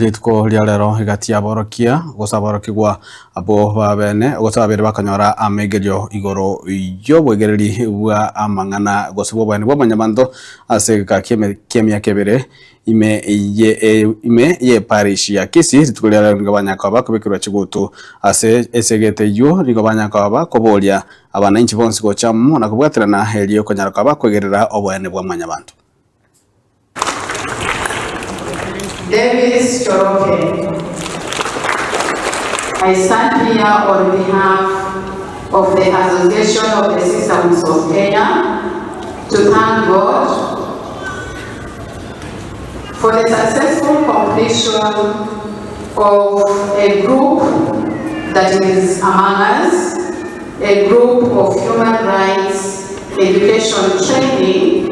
Litko lialero higati aborokia gusaborokiwa abo babene gusabere bakanyora amegerio igoro yobwegereri bwa amangana gosebo bwane bw'amanyamando aseka kemya kebere ime ye parish ya Kisii tukuliala ngabanyakaba kubikirwa kigutu ase esegete yo ngabanyakaba kobolia abananchi bonsi gochamu na kubwatirana helio konyarukaba kwegerera obwane bw'amanyamando. Davis Choroke. I stand here on behalf of the Association of the Systems of Kenya to thank God for the successful completion of a group that is among us, a group of human rights education training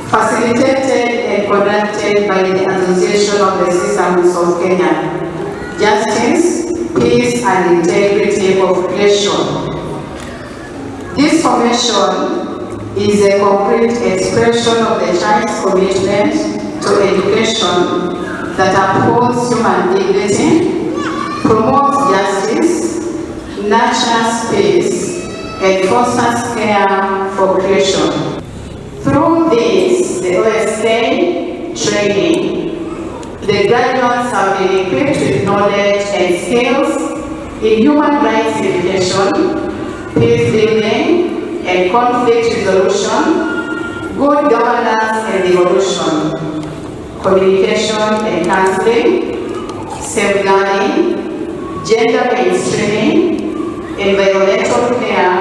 facilitated and conducted by the Association of the Systems of Kenya. Justice, peace and integrity of creation. This formation is a concrete expression of the church's commitment to education that upholds human dignity, promotes justice, nurtures peace, and fosters care for creation. Through this, the OSK training, the graduates have been equipped with knowledge and skills in human rights education, peace building and conflict resolution, good governance and devolution, communication and counseling, safeguarding, gender mainstreaming, environmental care,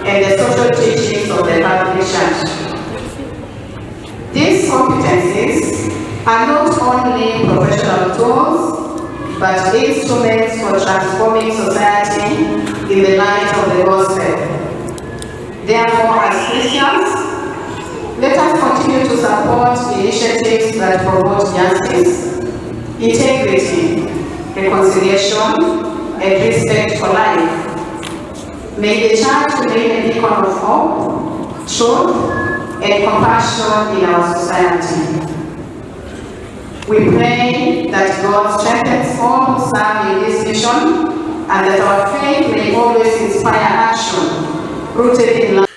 and the social teachings of the Catholic Church. These competencies are not only professional tools, but instruments for transforming society in the light of the gospel. Therefore, as Christians, let us continue to support initiatives that promote justice, integrity, reconciliation, and respect for life. May the Church remain a beacon of hope, truth, and compassion in our society. We pray that God strengthens all who serve in this mission and that our faith may always inspire action rooted in love.